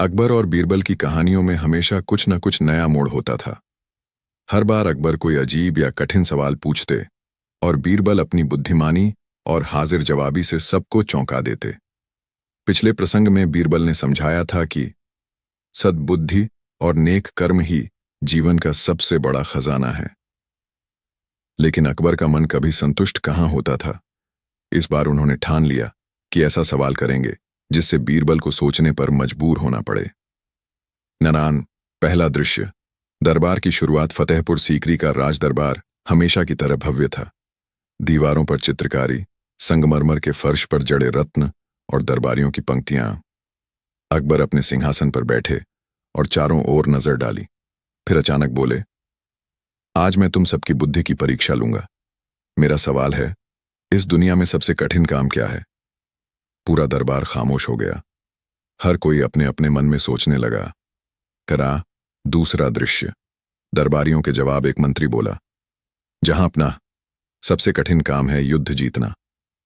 अकबर और बीरबल की कहानियों में हमेशा कुछ न कुछ नया मोड़ होता था। हर बार अकबर कोई अजीब या कठिन सवाल पूछते और बीरबल अपनी बुद्धिमानी और हाजिर जवाबी से सबको चौंका देते। पिछले प्रसंग में बीरबल ने समझाया था कि सद्बुद्धि और नेक कर्म ही जीवन का सबसे बड़ा खजाना है। लेकिन अकबर का मन कभी संतुष्ट कहाँ होता था। इस बार उन्होंने ठान लिया कि ऐसा सवाल करेंगे जिससे बीरबल को सोचने पर मजबूर होना पड़े। नानान, पहला दृश्य। दरबार की शुरुआत फतेहपुर सीकरी का राज दरबार हमेशा की तरह भव्य था। दीवारों पर चित्रकारी, संगमरमर के फर्श पर जड़े रत्न और दरबारियों की पंक्तियां। अकबर अपने सिंहासन पर बैठे और चारों ओर नजर डाली। फिर अचानक बोले, आज मैं तुम सबकी बुद्धि की परीक्षा लूंगा। मेरा सवाल है, इस दुनिया में सबसे कठिन काम क्या है? पूरा दरबार खामोश हो गया। हर कोई अपने अपने मन में सोचने लगा। करा दूसरा दृश्य। दरबारियों के जवाब एक मंत्री बोला, जहां अपना सबसे कठिन काम है युद्ध जीतना।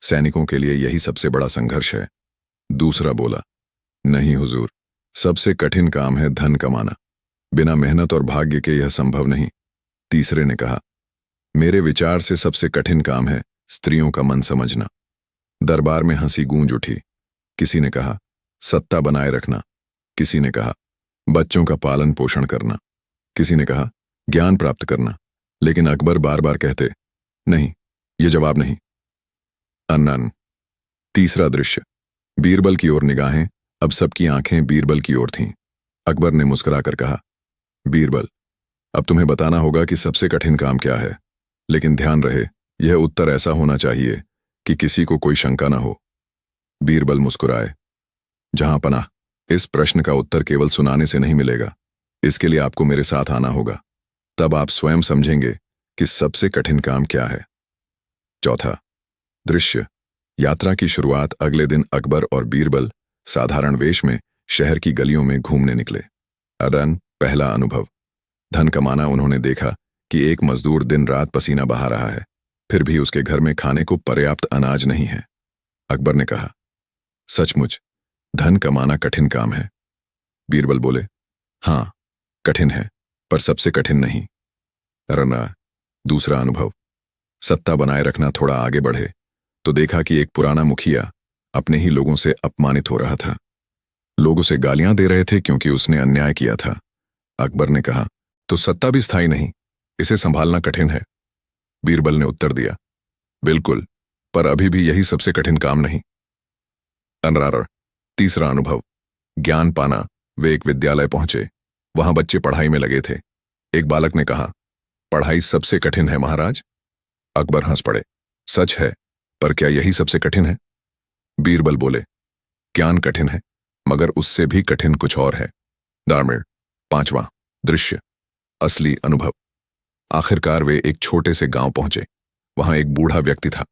सैनिकों के लिए यही सबसे बड़ा संघर्ष है। दूसरा बोला, नहीं हुजूर, सबसे कठिन काम है धन कमाना। बिना मेहनत और भाग्य के यह संभव नहीं। तीसरे ने कहा, मेरे विचार से सबसे कठिन काम है स्त्रियों का मन समझना। दरबार में हंसी गूंज उठी। किसी ने कहा, सत्ता बनाए रखना। किसी ने कहा, बच्चों का पालन पोषण करना। किसी ने कहा, ज्ञान प्राप्त करना। लेकिन अकबर बार बार कहते, नहीं, ये जवाब नहीं। अन्नन। तीसरा दृश्य। बीरबल की ओर निगाहें। अब सबकी आंखें बीरबल की ओर थीं। अकबर ने मुस्कुराकर कहा, बीरबल, अब तुम्हें बताना होगा कि सबसे कठिन काम क्या है। लेकिन ध्यान रहे, यह उत्तर ऐसा होना चाहिए कि किसी को कोई शंका न हो। बीरबल मुस्कुराए। जहां पनाह, इस प्रश्न का उत्तर केवल सुनाने से नहीं मिलेगा। इसके लिए आपको मेरे साथ आना होगा। तब आप स्वयं समझेंगे कि सबसे कठिन काम क्या है। चौथा दृश्य। यात्रा की शुरुआत। अगले दिन अकबर और बीरबल साधारण वेश में शहर की गलियों में घूमने निकले। अदन पहला अनुभव। धन कमाना। उन्होंने देखा कि एक मजदूर दिन रात पसीना बहा रहा है, फिर भी उसके घर में खाने को पर्याप्त अनाज नहीं है। अकबर ने कहा, सचमुच धन कमाना कठिन काम है। बीरबल बोले, हां, कठिन है, पर सबसे कठिन नहीं। रना दूसरा अनुभव। सत्ता बनाए रखना। थोड़ा आगे बढ़े तो देखा कि एक पुराना मुखिया अपने ही लोगों से अपमानित हो रहा था। लोग उसे गालियां दे रहे थे क्योंकि उसने अन्याय किया था। अकबर ने कहा, तो सत्ता भी स्थायी नहीं, इसे संभालना कठिन है। बीरबल ने उत्तर दिया, बिल्कुल, पर अभी भी यही सबसे कठिन काम नहीं। अनरार। तीसरा अनुभव। ज्ञान पाना। वे एक विद्यालय पहुंचे। वहां बच्चे पढ़ाई में लगे थे। एक बालक ने कहा, पढ़ाई सबसे कठिन है महाराज। अकबर हंस पड़े। सच है, पर क्या यही सबसे कठिन है? बीरबल बोले, ज्ञान कठिन है, मगर उससे भी कठिन कुछ और है। दारमेड़। पांचवां दृश्य। असली अनुभव। आखिरकार वे एक छोटे से गांव पहुंचे। वहां एक बूढ़ा व्यक्ति था।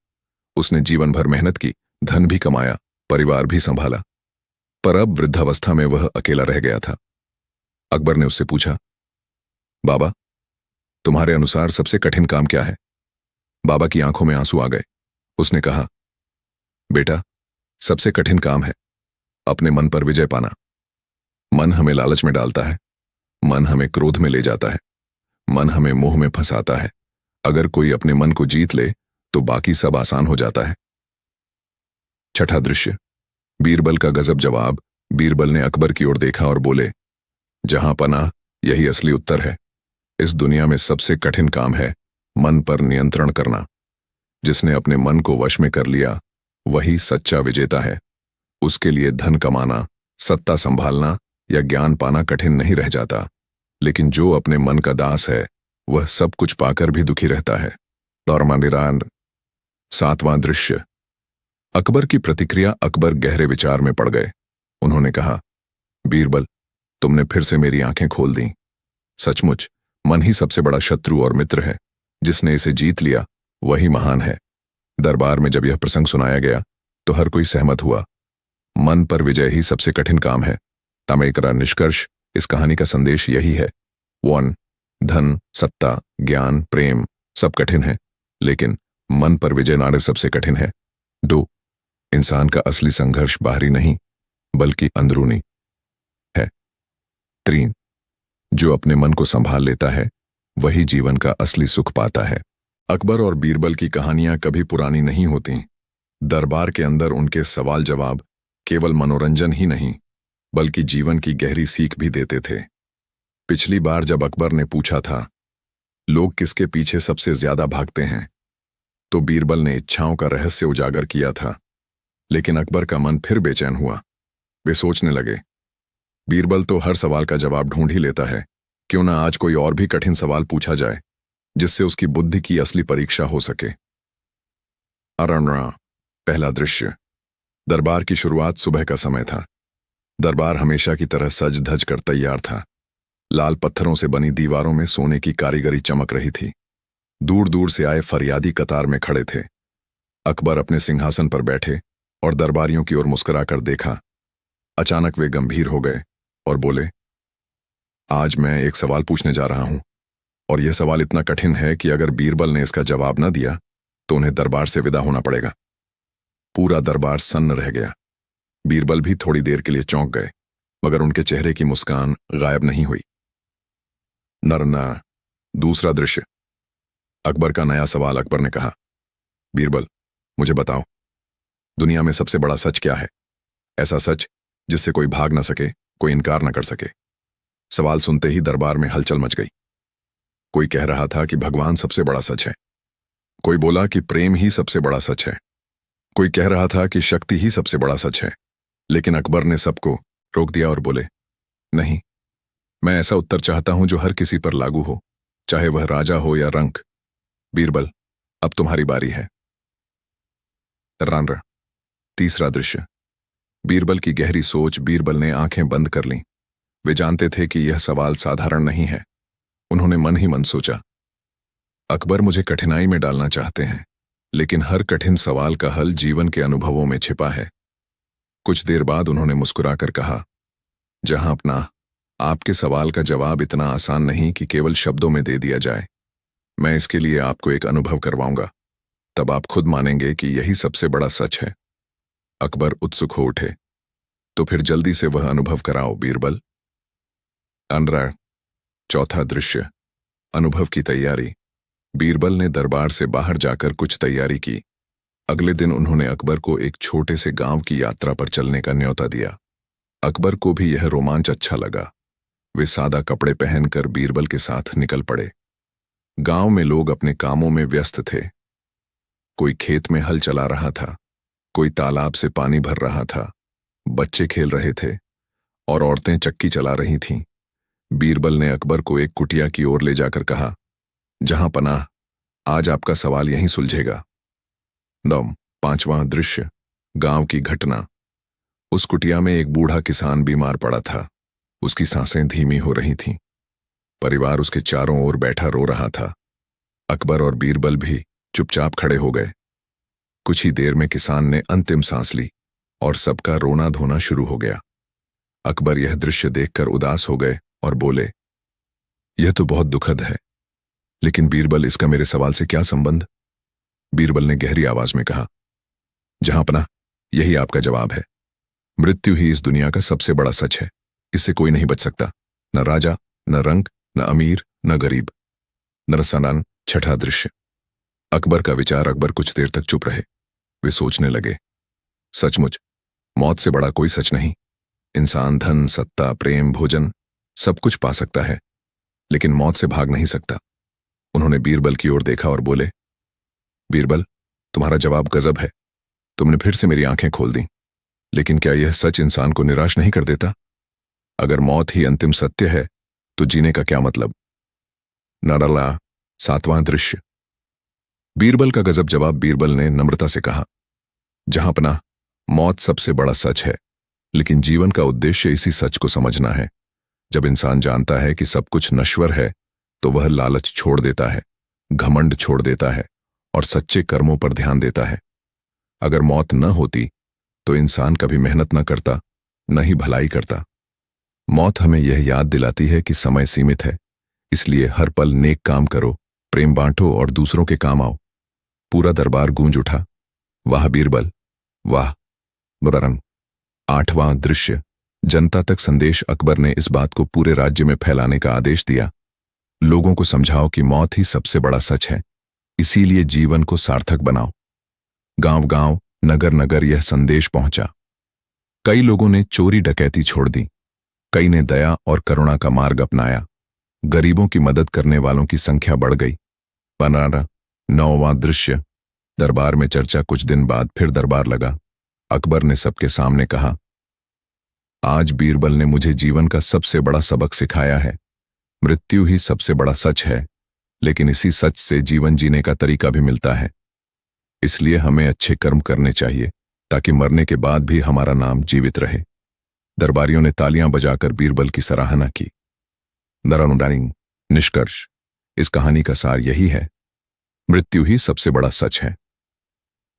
उसने जीवन भर मेहनत की, धन भी कमाया, परिवार भी संभाला, पर अब वृद्धावस्था में वह अकेला रह गया था। अकबर ने उससे पूछा, बाबा, तुम्हारे अनुसार सबसे कठिन काम क्या है? बाबा की आंखों में आंसू आ गए। उसने कहा, बेटा, सबसे कठिन काम है अपने मन पर विजय पाना। मन हमें लालच में डालता है, मन हमें क्रोध में ले जाता है, मन हमें मोह में फंसाता है। अगर कोई अपने मन को जीत ले तो बाकी सब आसान हो जाता है। छठा दृश्य। बीरबल का गजब जवाब। बीरबल ने अकबर की ओर देखा और बोले, जहां पनाह, यही असली उत्तर है। इस दुनिया में सबसे कठिन काम है मन पर नियंत्रण करना। जिसने अपने मन को वश में कर लिया वही सच्चा विजेता है। उसके लिए धन कमाना, सत्ता संभालना या ज्ञान पाना कठिन नहीं रह जाता। लेकिन जो अपने मन का दास है वह सब कुछ पाकर भी दुखी रहता है। दौरमानिरान। सातवां दृश्य। अकबर की प्रतिक्रिया। अकबर गहरे विचार में पड़ गए। उन्होंने कहा, बीरबल, तुमने फिर से मेरी आंखें खोल दी। सचमुच मन ही सबसे बड़ा शत्रु और मित्र है। जिसने इसे जीत लिया वही महान है। दरबार में जब यह प्रसंग सुनाया गया तो हर कोई सहमत हुआ। मन पर विजय ही सबसे कठिन काम है। तामेकरा निष्कर्ष। इस कहानी का संदेश यही है, 1. धन, सत्ता, ज्ञान, प्रेम सब कठिन है, लेकिन मन पर विजय नारे सबसे कठिन है। 2. इंसान का असली संघर्ष बाहरी नहीं बल्कि अंदरूनी है। बेहतरीन। जो अपने मन को संभाल लेता है वही जीवन का असली सुख पाता है। अकबर और बीरबल की कहानियां कभी पुरानी नहीं होती। दरबार के अंदर उनके सवाल जवाब केवल मनोरंजन ही नहीं बल्कि जीवन की गहरी सीख भी देते थे। पिछली बार जब अकबर ने पूछा था लोग किसके पीछे सबसे ज्यादा भागते हैं, तो बीरबल ने इच्छाओं का रहस्य उजागर किया था। लेकिन अकबर का मन फिर बेचैन हुआ। वे सोचने लगे, बीरबल तो हर सवाल का जवाब ढूंढ ही लेता है, क्यों ना आज कोई और भी कठिन सवाल पूछा जाए जिससे उसकी बुद्धि की असली परीक्षा हो सके। अरणा। पहला दृश्य। दरबार की शुरुआत सुबह का समय था। दरबार हमेशा की तरह सज धज कर तैयार था। लाल पत्थरों से बनी दीवारों में सोने की कारीगरी चमक रही थी। दूर दूर से आए फरियादी कतार में खड़े थे। अकबर अपने सिंहासन पर बैठे और दरबारियों की ओर मुस्कुराकर देखा। अचानक वे गंभीर हो गए और बोले, आज मैं एक सवाल पूछने जा रहा हूं और यह सवाल इतना कठिन है कि अगर बीरबल ने इसका जवाब न दिया तो उन्हें दरबार से विदा होना पड़ेगा। पूरा दरबार सन्न रह गया। बीरबल भी थोड़ी देर के लिए चौंक गए, मगर उनके चेहरे की मुस्कान गायब नहीं हुई। नरना। दूसरा दृश्य। अकबर का नया सवाल। अकबर ने कहा, बीरबल, मुझे बताओ, दुनिया में सबसे बड़ा सच क्या है? ऐसा सच जिससे कोई भाग न सके, कोई इनकार न कर सके। सवाल सुनते ही दरबार में हलचल मच गई। कोई कह रहा था कि भगवान सबसे बड़ा सच है, कोई बोला कि प्रेम ही सबसे बड़ा सच है, कोई कह रहा था कि शक्ति ही सबसे बड़ा सच है। लेकिन अकबर ने सबको रोक दिया और बोले, नहीं, मैं ऐसा उत्तर चाहता हूं जो हर किसी पर लागू हो, चाहे वह राजा हो या रंक। बीरबल, अब तुम्हारी बारी है। रानरा। तीसरा दृश्य। बीरबल की गहरी सोच। बीरबल ने आंखें बंद कर लीं। वे जानते थे कि यह सवाल साधारण नहीं है। उन्होंने मन ही मन सोचा, अकबर मुझे कठिनाई में डालना चाहते हैं, लेकिन हर कठिन सवाल का हल जीवन के अनुभवों में छिपा है। कुछ देर बाद उन्होंने मुस्कुराकर कहा, जहां अपना, आपके सवाल का जवाब इतना आसान नहीं कि केवल शब्दों में दे दिया जाए। मैं इसके लिए आपको एक अनुभव करवाऊंगा, तब आप खुद मानेंगे कि यही सबसे बड़ा सच है। अकबर उत्सुक हो उठे, तो फिर जल्दी से वह अनुभव कराओ बीरबल। अनरा। चौथा दृश्य। अनुभव की तैयारी। बीरबल ने दरबार से बाहर जाकर कुछ तैयारी की। अगले दिन उन्होंने अकबर को एक छोटे से गांव की यात्रा पर चलने का न्योता दिया। अकबर को भी यह रोमांच अच्छा लगा। वे सादा कपड़े पहनकर बीरबल के साथ निकल पड़े। गांव में लोग अपने कामों में व्यस्त थे। कोई खेत में हल चला रहा था, कोई तालाब से पानी भर रहा था, बच्चे खेल रहे थे और औरतें चक्की चला रही थीं। बीरबल ने अकबर को एक कुटिया की ओर ले जाकर कहा, जहां पनाह, आज आपका सवाल यहीं सुलझेगा। 5वां दृश्य। गांव की घटना। उस कुटिया में एक बूढ़ा किसान बीमार पड़ा था। उसकी सांसें धीमी हो रही थीं। परिवार उसके चारों ओर बैठा रो रहा था। अकबर और बीरबल भी चुपचाप खड़े हो गए। कुछ ही देर में किसान ने अंतिम सांस ली और सबका रोना धोना शुरू हो गया। अकबर यह दृश्य देखकर उदास हो गए और बोले, यह तो बहुत दुखद है, लेकिन बीरबल, इसका मेरे सवाल से क्या संबंध? बीरबल ने गहरी आवाज में कहा, जहां पनाह, यही आपका जवाब है। मृत्यु ही इस दुनिया का सबसे बड़ा सच है। इससे कोई नहीं बच सकता, न राजा, न रंक, न अमीर, न गरीब। नरसनान। छठा दृश्य। अकबर का विचार। अकबर कुछ देर तक चुप रहे। वे सोचने लगे, सचमुच मौत से बड़ा कोई सच नहीं। इंसान धन, सत्ता, प्रेम, भोजन सब कुछ पा सकता है, लेकिन मौत से भाग नहीं सकता। उन्होंने बीरबल की ओर देखा और बोले, बीरबल, तुम्हारा जवाब गजब है। तुमने फिर से मेरी आंखें खोल दी। लेकिन क्या यह सच इंसान को निराश नहीं कर देता? अगर मौत ही अंतिम सत्य है तो जीने का क्या मतलब? नरला। 7वां दृश्य। बीरबल का गजब जवाब। बीरबल ने नम्रता से कहा, जहां पनाह, मौत सबसे बड़ा सच है, लेकिन जीवन का उद्देश्य इसी सच को समझना है। जब इंसान जानता है कि सब कुछ नश्वर है तो वह लालच छोड़ देता है, घमंड छोड़ देता है और सच्चे कर्मों पर ध्यान देता है। अगर मौत न होती तो इंसान कभी मेहनत न करता, न ही भलाई करता। मौत हमें यह याद दिलाती है कि समय सीमित है, इसलिए हर पल नेक काम करो, प्रेम बांटो और दूसरों के काम आओ। पूरा दरबार गूंज उठा, वाह बीरबल, वाह। मुररंग। 8वां दृश्य। जनता तक संदेश अकबर ने इस बात को पूरे राज्य में फैलाने का आदेश दिया। लोगों को समझाओ कि मौत ही सबसे बड़ा सच है, इसीलिए जीवन को सार्थक बनाओ। गांव-गांव, नगर-नगर यह संदेश पहुंचा। कई लोगों ने चोरी डकैती छोड़ दी, कई ने दया और करुणा का मार्ग अपनाया। गरीबों की मदद करने वालों की संख्या बढ़ गई। 9वां दृश्य। दरबार में चर्चा। कुछ दिन बाद फिर दरबार लगा। अकबर ने सबके सामने कहा, आज बीरबल ने मुझे जीवन का सबसे बड़ा सबक सिखाया है। मृत्यु ही सबसे बड़ा सच है, लेकिन इसी सच से जीवन जीने का तरीका भी मिलता है। इसलिए हमें अच्छे कर्म करने चाहिए ताकि मरने के बाद भी हमारा नाम जीवित रहे। दरबारियों ने तालियां बजाकर बीरबल की सराहना की। निष्कर्ष, इस कहानी का सार यही है, मृत्यु ही सबसे बड़ा सच है।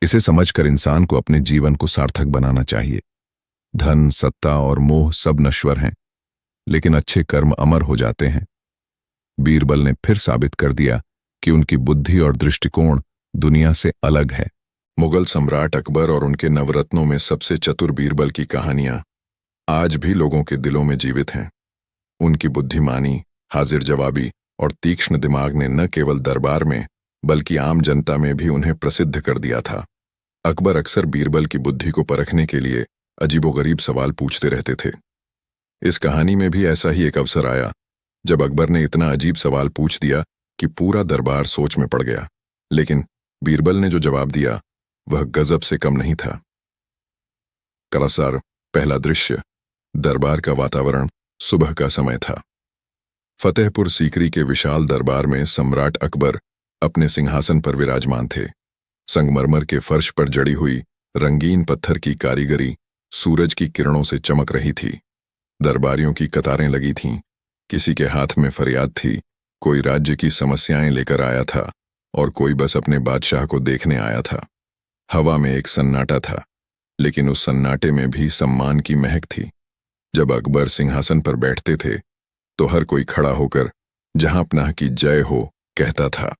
इसे समझकर इंसान को अपने जीवन को सार्थक बनाना चाहिए। धन, सत्ता और मोह सब नश्वर हैं, लेकिन अच्छे कर्म अमर हो जाते हैं। बीरबल ने फिर साबित कर दिया कि उनकी बुद्धि और दृष्टिकोण दुनिया से अलग है। मुगल सम्राट अकबर और उनके नवरत्नों में सबसे चतुर बीरबल की कहानियां आज भी लोगों के दिलों में जीवित हैं। उनकी बुद्धिमानी, हाजिर जवाबी और तीक्ष्ण दिमाग ने न केवल दरबार में बल्कि आम जनता में भी उन्हें प्रसिद्ध कर दिया था। अकबर अक्सर बीरबल की बुद्धि को परखने के लिए अजीबोगरीब सवाल पूछते रहते थे। इस कहानी में भी ऐसा ही एक अवसर आया जब अकबर ने इतना अजीब सवाल पूछ दिया कि पूरा दरबार सोच में पड़ गया। लेकिन बीरबल ने जो जवाब दिया वह गजब से कम नहीं था। करासार। पहला दृश्य। दरबार का वातावरण सुबह का समय था। फतेहपुर सीकरी के विशाल दरबार में सम्राट अकबर अपने सिंहासन पर विराजमान थे। संगमरमर के फर्श पर जड़ी हुई रंगीन पत्थर की कारीगरी सूरज की किरणों से चमक रही थी। दरबारियों की कतारें लगी थीं। किसी के हाथ में फरियाद थी, कोई राज्य की समस्याएं लेकर आया था और कोई बस अपने बादशाह को देखने आया था। हवा में एक सन्नाटा था, लेकिन उस सन्नाटे में भी सम्मान की महक थी। जब अकबर सिंहासन पर बैठते थे तो हर कोई खड़ा होकर जहांपनाह की जय हो कहता था।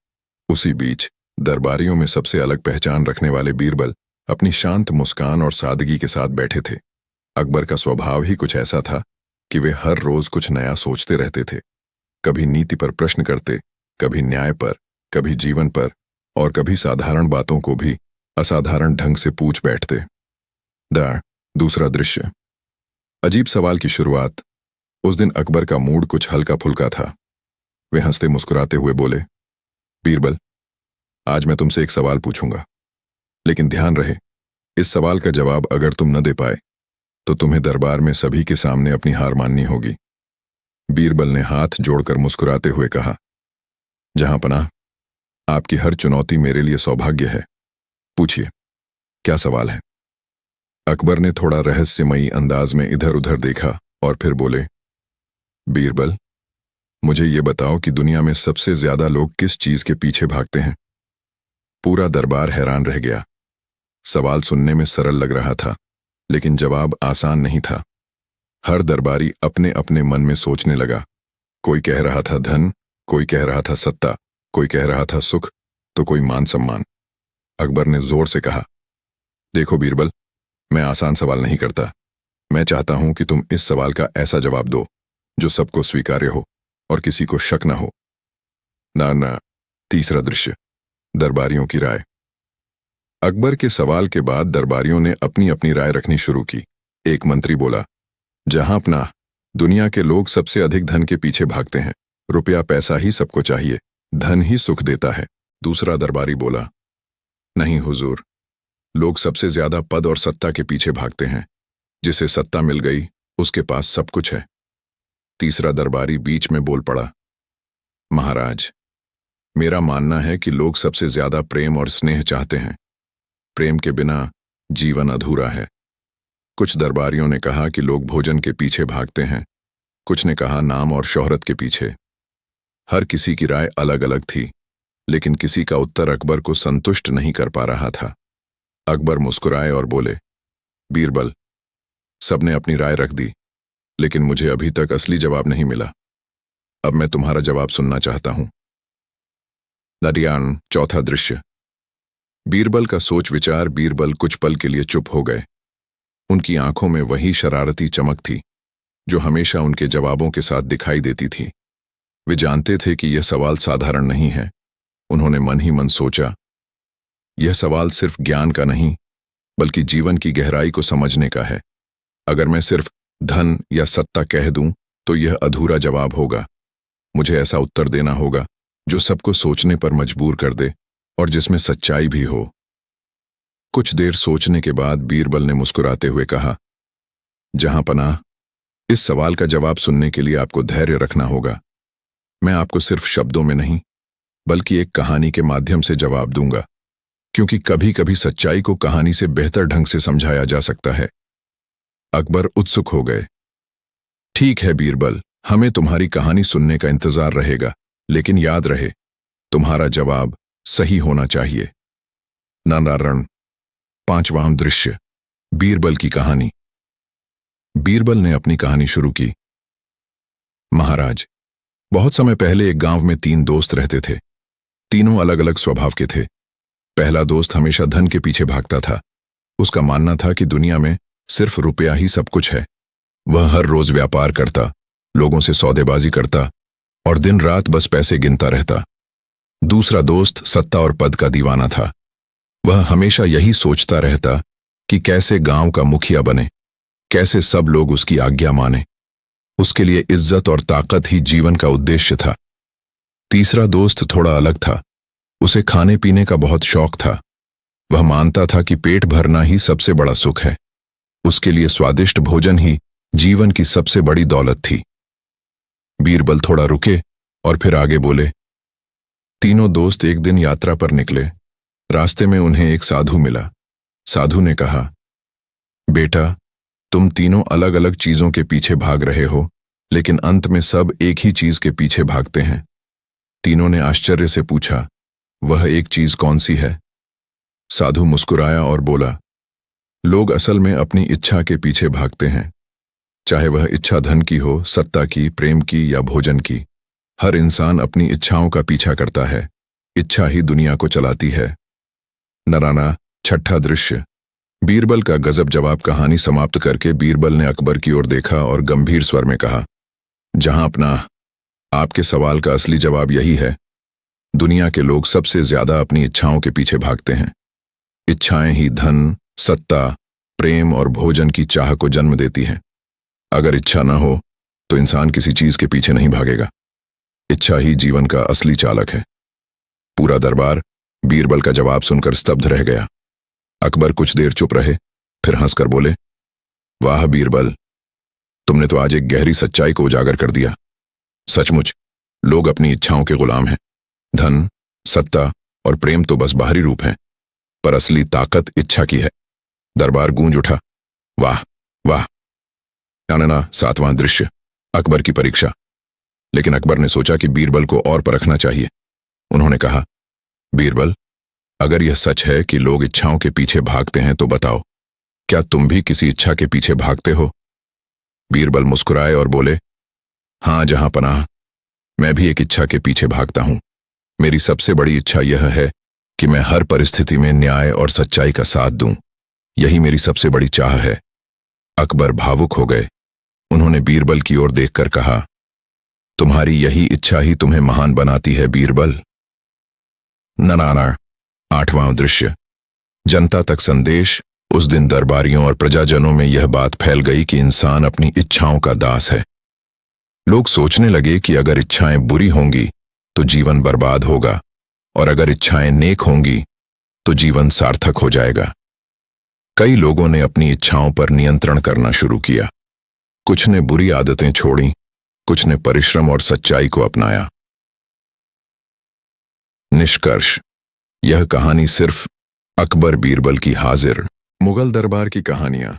उसी बीच दरबारियों में सबसे अलग पहचान रखने वाले बीरबल अपनी शांत मुस्कान और सादगी के साथ बैठे थे। अकबर का स्वभाव ही कुछ ऐसा था कि वे हर रोज कुछ नया सोचते रहते थे। कभी नीति पर प्रश्न करते, कभी न्याय पर, कभी जीवन पर और कभी साधारण बातों को भी असाधारण ढंग से पूछ बैठते। दूसरा दृश्य। अजीब सवाल की शुरुआत। उस दिन अकबर का मूड कुछ हल्का फुल्का था। वे हंसते मुस्कुराते हुए बोले, बीरबल, आज मैं तुमसे एक सवाल पूछूंगा, लेकिन ध्यान रहे, इस सवाल का जवाब अगर तुम न दे पाए तो तुम्हें दरबार में सभी के सामने अपनी हार माननी होगी। बीरबल ने हाथ जोड़कर मुस्कुराते हुए कहा, जहांपनाह, आपकी हर चुनौती मेरे लिए सौभाग्य है। पूछिए, क्या सवाल है? अकबर ने थोड़ा रहस्यमयी अंदाज में इधर उधर देखा और फिर बोले, बीरबल, मुझे ये बताओ कि दुनिया में सबसे ज्यादा लोग किस चीज के पीछे भागते हैं? पूरा दरबार हैरान रह गया। सवाल सुनने में सरल लग रहा था, लेकिन जवाब आसान नहीं था। हर दरबारी अपने अपने मन में सोचने लगा। कोई कह रहा था धन, कोई कह रहा था सत्ता, कोई कह रहा था सुख, तो कोई मान सम्मान। अकबर ने जोर से कहा, देखो बीरबल, मैं आसान सवाल नहीं करता। मैं चाहता हूं कि तुम इस सवाल का ऐसा जवाब दो जो सबको स्वीकार्य हो और किसी को शक न हो। ना। तीसरा दृश्य। दरबारियों की राय। अकबर के सवाल के बाद दरबारियों ने अपनी अपनी राय रखनी शुरू की। एक मंत्री बोला, जहांपनाह, दुनिया के लोग सबसे अधिक धन के पीछे भागते हैं। रुपया पैसा ही सबको चाहिए, धन ही सुख देता है। दूसरा दरबारी बोला, नहीं हुजूर, लोग सबसे ज्यादा पद और सत्ता के पीछे भागते हैं। जिसे सत्ता मिल गई उसके पास सब कुछ है। तीसरा दरबारी बीच में बोल पड़ा, महाराज, मेरा मानना है कि लोग सबसे ज्यादा प्रेम और स्नेह चाहते हैं। प्रेम के बिना जीवन अधूरा है। कुछ दरबारियों ने कहा कि लोग भोजन के पीछे भागते हैं, कुछ ने कहा नाम और शोहरत के पीछे। हर किसी की राय अलग अलग थी, लेकिन किसी का उत्तर अकबर को संतुष्ट नहीं कर पा रहा था। अकबर मुस्कुराए और बोले, बीरबल, सबने अपनी राय रख दी, लेकिन मुझे अभी तक असली जवाब नहीं मिला। अब मैं तुम्हारा जवाब सुनना चाहता हूं। चौथा दृश्य। बीरबल का सोच विचार। बीरबल कुछ पल के लिए चुप हो गए। उनकी आंखों में वही शरारती चमक थी जो हमेशा उनके जवाबों के साथ दिखाई देती थी। वे जानते थे कि यह सवाल साधारण नहीं है। उन्होंने मन ही मन सोचा, यह सवाल सिर्फ ज्ञान का नहीं, बल्कि जीवन की गहराई को समझने का है। अगर मैं सिर्फ धन या सत्ता कह दूं, तो यह अधूरा जवाब होगा। मुझे ऐसा उत्तर देना होगा जो सबको सोचने पर मजबूर कर दे और जिसमें सच्चाई भी हो। कुछ देर सोचने के बाद बीरबल ने मुस्कुराते हुए कहा, जहां पनाह, इस सवाल का जवाब सुनने के लिए आपको धैर्य रखना होगा। मैं आपको सिर्फ शब्दों में नहीं, बल्कि एक कहानी के माध्यम से जवाब दूंगा, क्योंकि कभी कभी सच्चाई को कहानी से बेहतर ढंग से समझाया जा सकता है। अकबर उत्सुक हो गए। ठीक है बीरबल, हमें तुम्हारी कहानी सुनने का इंतजार रहेगा, लेकिन याद रहे, तुम्हारा जवाब सही होना चाहिए। नारायण। 5वां दृश्य, बीरबल की कहानी। बीरबल ने अपनी कहानी शुरू की। महाराज, बहुत समय पहले एक गांव में 3 दोस्त रहते थे। तीनों अलग अलग स्वभाव के थे। पहला दोस्त हमेशा धन के पीछे भागता था। उसका मानना था कि दुनिया में सिर्फ रुपया ही सब कुछ है। वह हर रोज व्यापार करता, लोगों से सौदेबाजी करता और दिन रात बस पैसे गिनता रहता। दूसरा दोस्त सत्ता और पद का दीवाना था। वह हमेशा यही सोचता रहता कि कैसे गांव का मुखिया बने, कैसे सब लोग उसकी आज्ञा माने। उसके लिए इज्जत और ताकत ही जीवन का उद्देश्य था। तीसरा दोस्त थोड़ा अलग था। उसे खाने पीने का बहुत शौक था। वह मानता था कि पेट भरना ही सबसे बड़ा सुख है। उसके लिए स्वादिष्ट भोजन ही जीवन की सबसे बड़ी दौलत थी। बीरबल थोड़ा रुके और फिर आगे बोले। तीनों दोस्त एक दिन यात्रा पर निकले। रास्ते में उन्हें एक साधु मिला। साधु ने कहा, बेटा, तुम तीनों अलग अलग चीजों के पीछे भाग रहे हो, लेकिन अंत में सब एक ही चीज के पीछे भागते हैं। तीनों ने आश्चर्य से पूछा, वह एक चीज कौन सी है? साधु मुस्कुराया और बोला, लोग असल में अपनी इच्छा के पीछे भागते हैं, चाहे वह इच्छा धन की हो, सत्ता की, प्रेम की या भोजन की। हर इंसान अपनी इच्छाओं का पीछा करता है। इच्छा ही दुनिया को चलाती है। नराना। 6ठा दृश्य, बीरबल का गजब जवाब। कहानी समाप्त करके बीरबल ने अकबर की ओर देखा और गंभीर स्वर में कहा, जहां पनाह, आपके सवाल का असली जवाब यही है। दुनिया के लोग सबसे ज्यादा अपनी इच्छाओं के पीछे भागते हैं। इच्छाएं ही धन, सत्ता, प्रेम और भोजन की चाह को जन्म देती हैं। अगर इच्छा न हो तो इंसान किसी चीज के पीछे नहीं भागेगा। इच्छा ही जीवन का असली चालक है। पूरा दरबार बीरबल का जवाब सुनकर स्तब्ध रह गया। अकबर कुछ देर चुप रहे, फिर हंसकर बोले, वाह बीरबल, तुमने तो आज एक गहरी सच्चाई को उजागर कर दिया। सचमुच लोग अपनी इच्छाओं के गुलाम हैं। धन, सत्ता और प्रेम तो बस बाहरी रूप हैं, पर असली ताकत इच्छा की है। दरबार गूंज उठा। वाह वाह। 7वां दृश्य, अकबर की परीक्षा। लेकिन अकबर ने सोचा कि बीरबल को और परखना चाहिए। उन्होंने कहा, बीरबल, अगर यह सच है कि लोग इच्छाओं के पीछे भागते हैं तो बताओ, क्या तुम भी किसी इच्छा के पीछे भागते हो? बीरबल मुस्कुराए और बोले, हां जहां पनाह, मैं भी एक इच्छा के पीछे भागता हूं। मेरी सबसे बड़ी इच्छा यह है कि मैं हर परिस्थिति में न्याय और सच्चाई का साथ दूं। यही मेरी सबसे बड़ी चाह है। अकबर भावुक हो गए। उन्होंने बीरबल की ओर देखकर कहा, तुम्हारी यही इच्छा ही तुम्हें महान बनाती है बीरबल। ननाना। 8वां दृश्य, जनता तक संदेश। उस दिन दरबारियों और प्रजाजनों में यह बात फैल गई कि इंसान अपनी इच्छाओं का दास है। लोग सोचने लगे कि अगर इच्छाएं बुरी होंगी तो जीवन बर्बाद होगा, और अगर इच्छाएं नेक होंगी तो जीवन सार्थक हो जाएगा। कई लोगों ने अपनी इच्छाओं पर नियंत्रण करना शुरू किया। कुछ ने बुरी आदतें छोड़ी, कुछ ने परिश्रम और सच्चाई को अपनाया। निष्कर्ष, यह कहानी सिर्फ अकबर बीरबल की हाजिर मुगल दरबार की कहानियां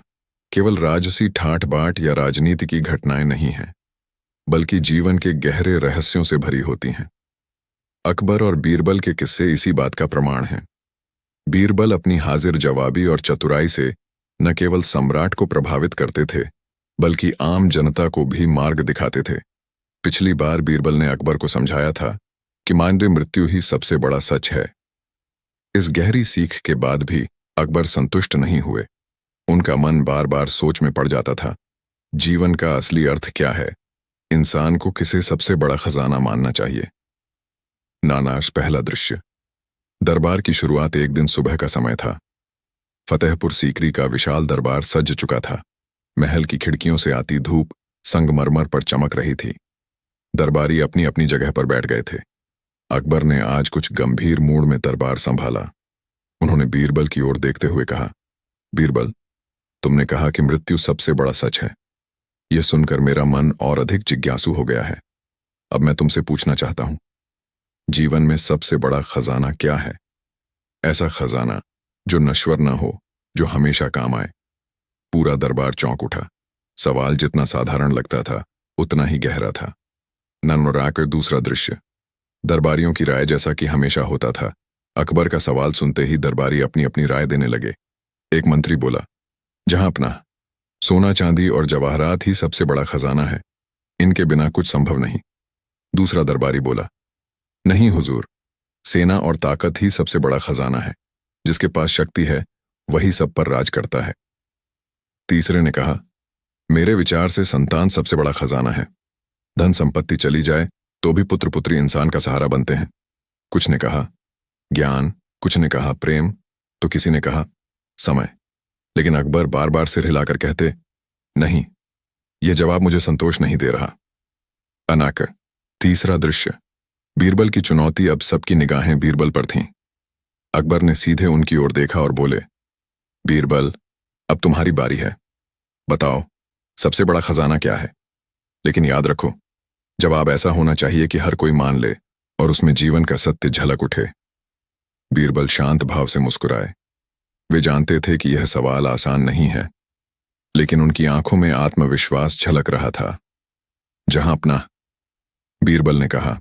केवल राजसी ठाट बाट या राजनीति की घटनाएं नहीं हैं, बल्कि जीवन के गहरे रहस्यों से भरी होती हैं। अकबर और बीरबल के किस्से इसी बात का प्रमाण हैं। बीरबल अपनी हाजिर जवाबी और चतुराई से न केवल सम्राट को प्रभावित करते थे, बल्कि आम जनता को भी मार्ग दिखाते थे। पिछली बार बीरबल ने अकबर को समझाया था कि मानव मृत्यु ही सबसे बड़ा सच है। इस गहरी सीख के बाद भी अकबर संतुष्ट नहीं हुए। उनका मन बार बार सोच में पड़ जाता था। जीवन का असली अर्थ क्या है? इंसान को किसे सबसे बड़ा खजाना मानना चाहिए? नानाश। पहला दृश्य। दरबार की शुरुआत एक दिन सुबह का समय था। फतेहपुर सीकरी का विशाल दरबार सज चुका था। महल की खिड़कियों से आती धूप संगमरमर पर चमक रही थी। दरबारी अपनी अपनी जगह पर बैठ गए थे। अकबर ने आज कुछ गंभीर मूड में दरबार संभाला। उन्होंने बीरबल की ओर देखते हुए कहा, बीरबल, तुमने कहा कि मृत्यु सबसे बड़ा सच है। यह सुनकर मेरा मन और अधिक जिज्ञासु हो गया है। अब मैं तुमसे पूछना चाहता हूं, जीवन में सबसे बड़ा खजाना क्या है? ऐसा खजाना जो नश्वर न हो, जो हमेशा काम आए। पूरा दरबार चौंक उठा। सवाल जितना साधारण लगता था उतना ही गहरा था। ननमुराकर। दूसरा दृश्य। दरबारियों की राय जैसा कि हमेशा होता था, अकबर का सवाल सुनते ही दरबारी अपनी अपनी राय देने लगे। एक मंत्री बोला, जहां अपना सोना चांदी और जवाहरात ही सबसे बड़ा खजाना है, इनके बिना कुछ संभव नहीं। दूसरा दरबारी बोला, नहीं हुजूर, सेना और ताकत ही सबसे बड़ा खजाना है। जिसके पास शक्ति है वही सब पर राज करता है। तीसरे ने कहा, मेरे विचार से संतान सबसे बड़ा खजाना है। धन संपत्ति चली जाए तो भी पुत्र पुत्री इंसान का सहारा बनते हैं। कुछ ने कहा ज्ञान, कुछ ने कहा प्रेम, तो किसी ने कहा समय। लेकिन अकबर बार बार सिर हिलाकर कहते, नहीं, यह जवाब मुझे संतोष नहीं दे रहा। अनाकर। तीसरा दृश्य। बीरबल की चुनौती। अब सबकी निगाहें बीरबल पर थीं। अकबर ने सीधे उनकी ओर देखा और बोले, बीरबल, अब तुम्हारी बारी है। बताओ, सबसे बड़ा खजाना क्या है? लेकिन याद रखो, जवाब ऐसा होना चाहिए कि हर कोई मान ले और उसमें जीवन का सत्य झलक उठे। बीरबल शांत भाव से मुस्कुराए। वे जानते थे कि यह सवाल आसान नहीं है, लेकिन उनकी आंखों में आत्मविश्वास झलक रहा था। जहां अपना। बीरबल ने कहा,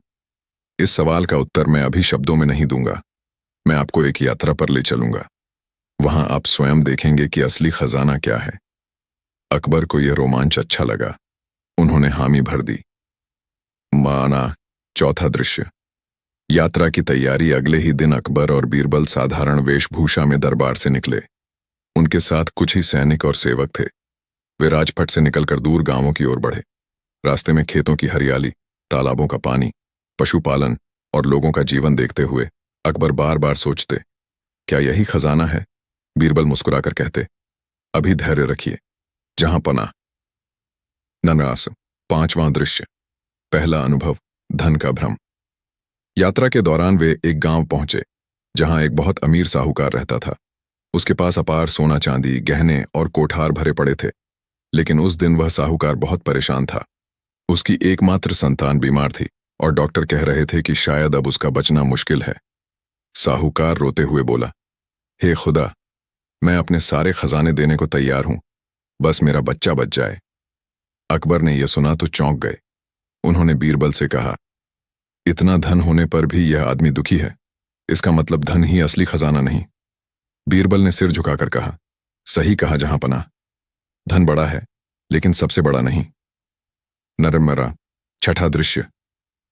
इस सवाल का उत्तर मैं अभी शब्दों में नहीं दूंगा। मैं आपको एक यात्रा पर ले चलूंगा। वहां आप स्वयं देखेंगे कि असली खजाना क्या है। अकबर को यह रोमांच अच्छा लगा। उन्होंने हामी भर दी। माना। चौथा दृश्य। यात्रा की तैयारी। अगले ही दिन अकबर और बीरबल साधारण वेशभूषा में दरबार से निकले। उनके साथ कुछ ही सैनिक और सेवक थे। वे राजपट से निकलकर दूर गांवों की ओर बढ़े। रास्ते में खेतों की हरियाली, तालाबों का पानी, पशुपालन और लोगों का जीवन देखते हुए अकबर बार बार सोचते, क्या यही खजाना है? बीरबल मुस्कुराकर कहते, अभी धैर्य रखिए। जहां पनाह। ननास। पांचवां दृश्य। पहला अनुभव। धन का भ्रम। यात्रा के दौरान वे एक गांव पहुंचे जहां एक बहुत अमीर साहूकार रहता था। उसके पास अपार सोना चांदी, गहने और कोठार भरे पड़े थे। लेकिन उस दिन वह साहूकार बहुत परेशान था। उसकी एकमात्र संतान बीमार थी और डॉक्टर कह रहे थे कि शायद अब उसका बचना मुश्किल है। साहूकार रोते हुए बोला, हे खुदा, मैं अपने सारे खजाने देने को तैयार हूं, बस मेरा बच्चा बच जाए। अकबर ने यह सुना तो चौंक गए। उन्होंने बीरबल से कहा, इतना धन होने पर भी यह आदमी दुखी है। इसका मतलब धन ही असली खजाना नहीं। बीरबल ने सिर झुकाकर कहा, सही कहा जहां पनाह। धन बड़ा है लेकिन सबसे बड़ा नहीं। नरमरा। छठा दृश्य।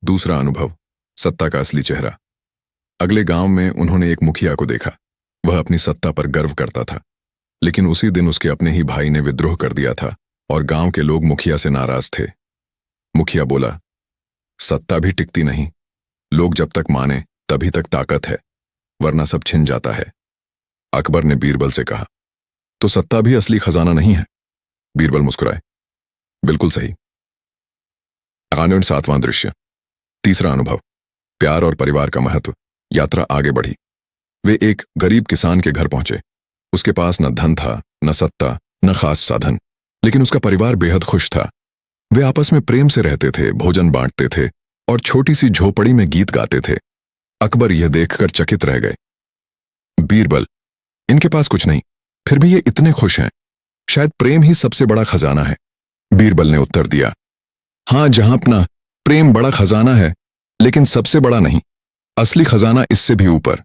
दूसरा अनुभव। सत्ता का असली चेहरा। अगले गांव में उन्होंने एक मुखिया को देखा। वह अपनी सत्ता पर गर्व करता था, लेकिन उसी दिन उसके अपने ही भाई ने विद्रोह कर दिया था और गांव के लोग मुखिया से नाराज थे। मुखिया बोला, सत्ता भी टिकती नहीं। लोग जब तक माने तभी तक ताकत है, वरना सब छिन जाता है। अकबर ने बीरबल से कहा, तो सत्ता भी असली खजाना नहीं है? बीरबल मुस्कुराए, बिल्कुल सही। 7वां दृश्य। तीसरा अनुभव। प्यार और परिवार का महत्व। यात्रा आगे बढ़ी। वे एक गरीब किसान के घर पहुंचे। उसके पास न धन था, न सत्ता, न खास साधन, लेकिन उसका परिवार बेहद खुश था। वे आपस में प्रेम से रहते थे, भोजन बांटते थे और छोटी सी झोपड़ी में गीत गाते थे। अकबर यह देखकर चकित रह गए। बीरबल, इनके पास कुछ नहीं, फिर भी ये इतने खुश हैं। शायद प्रेम ही सबसे बड़ा खजाना है। बीरबल ने उत्तर दिया, हां जहां अपना, प्रेम बड़ा खजाना है, लेकिन सबसे बड़ा नहीं। असली खजाना इससे भी ऊपर।